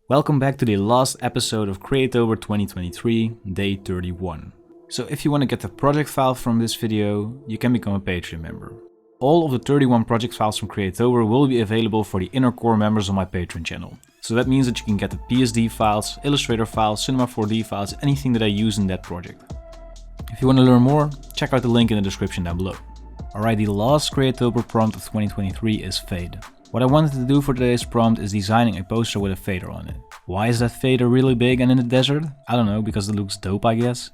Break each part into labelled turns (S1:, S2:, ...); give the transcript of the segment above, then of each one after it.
S1: Welcome back to the last episode of Creatober 2023, day 31. So if you want to get the project file from this video, you can become a Patreon member. All of the 31 project files from Creatober will be available for the inner core members on my Patreon channel. So that means that you can get the PSD files, Illustrator files, Cinema 4D files, anything that I use in that project. If you want to learn more, check out the link in the description down below. Alright, the last Creatober prompt of 2023 is fade. What I wanted to do for today's prompt is designing a poster with a fader on it. Why is that fader really big and in the desert? I don't know, because it looks dope, I guess.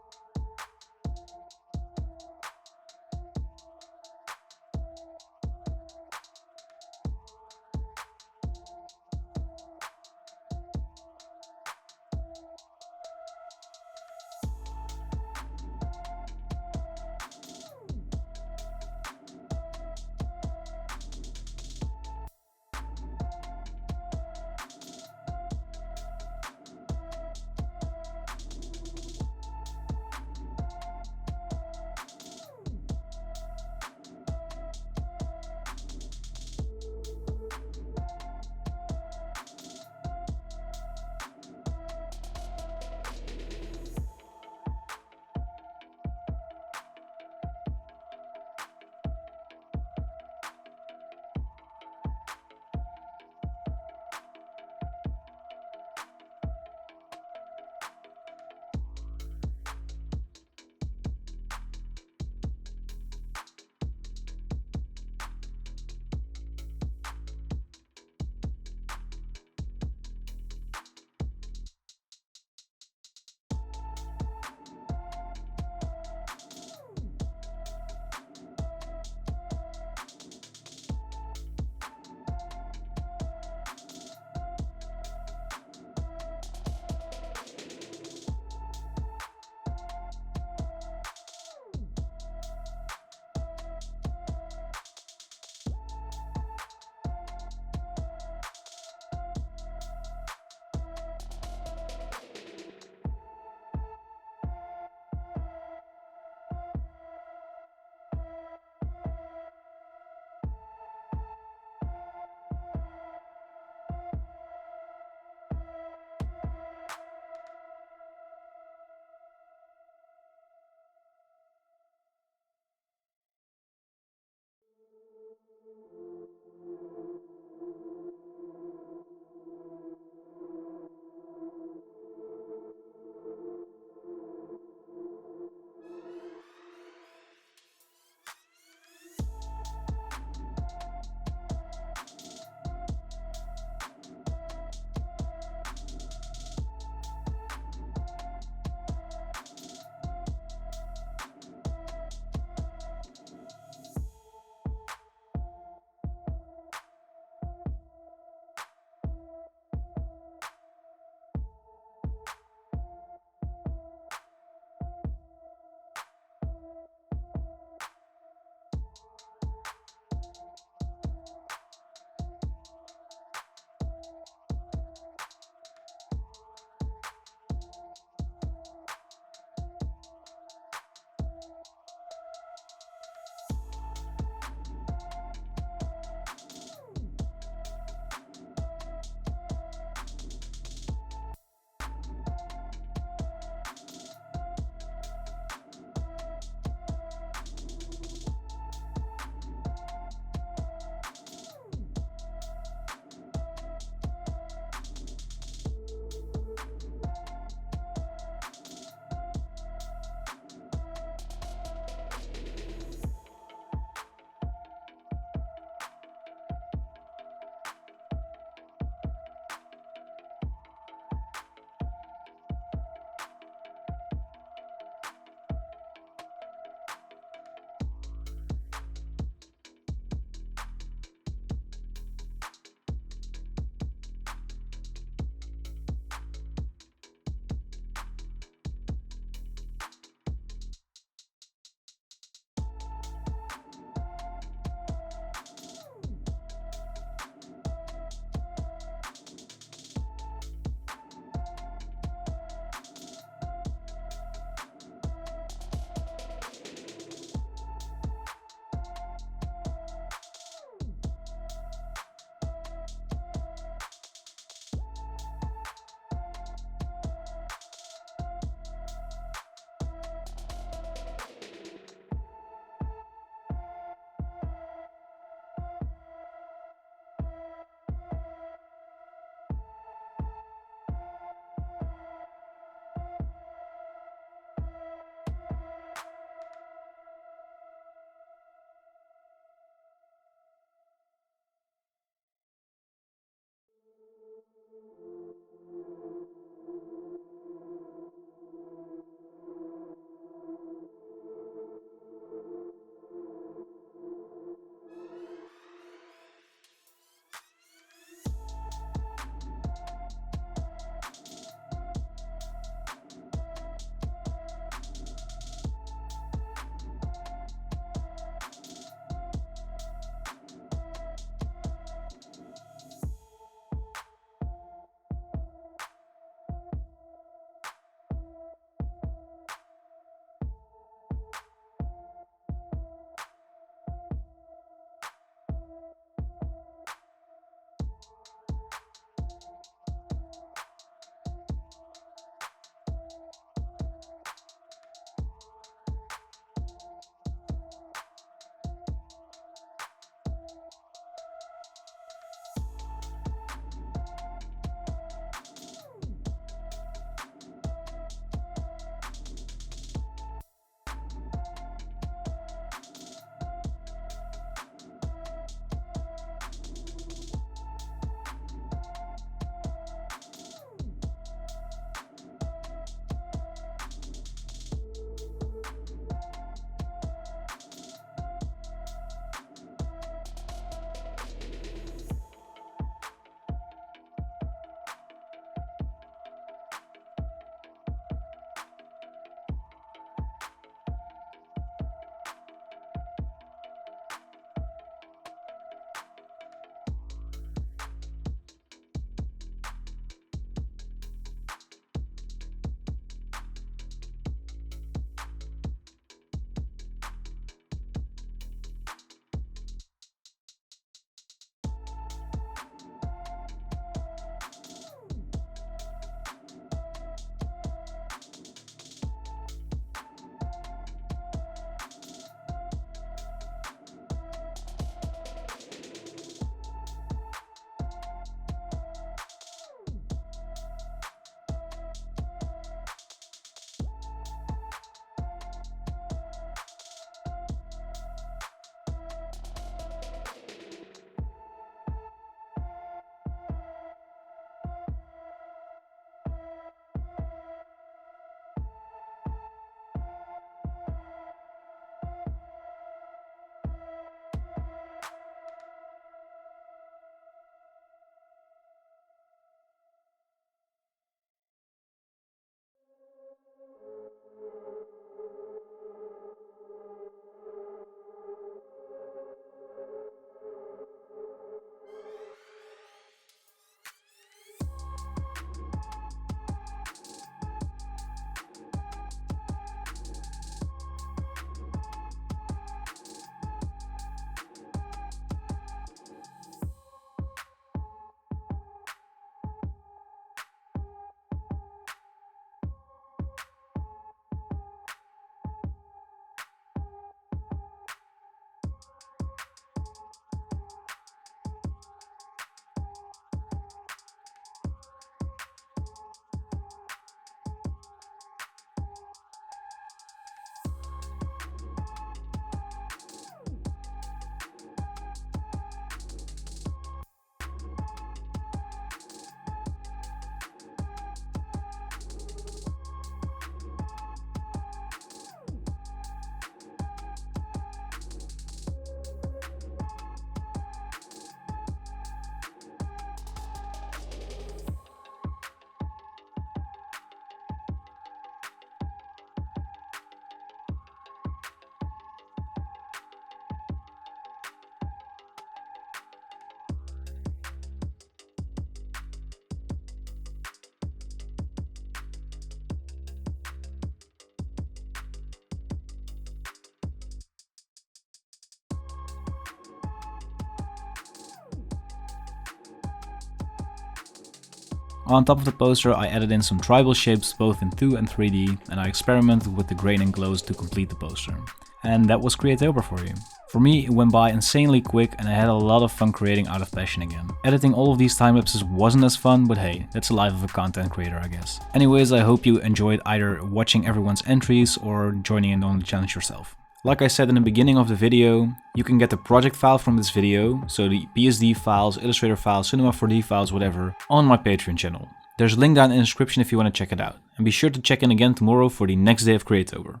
S1: On top of the poster I added in some tribal shapes both in 2 and 3D, and I experimented with the grain and glows to complete the poster. And that was Creatober for you. For me, it went by insanely quick and I had a lot of fun creating out of passion again. Editing all of these time lapses wasn't as fun, but hey, that's the life of a content creator, I guess. Anyways, I hope you enjoyed either watching everyone's entries or joining in on the challenge yourself. Like I said in the beginning of the video, you can get the project file from this video, so the PSD files, Illustrator files, Cinema 4D files, whatever, on my Patreon channel. There's a link down in the description if you want to check it out. And be sure to check in again tomorrow for the next day of Creatober.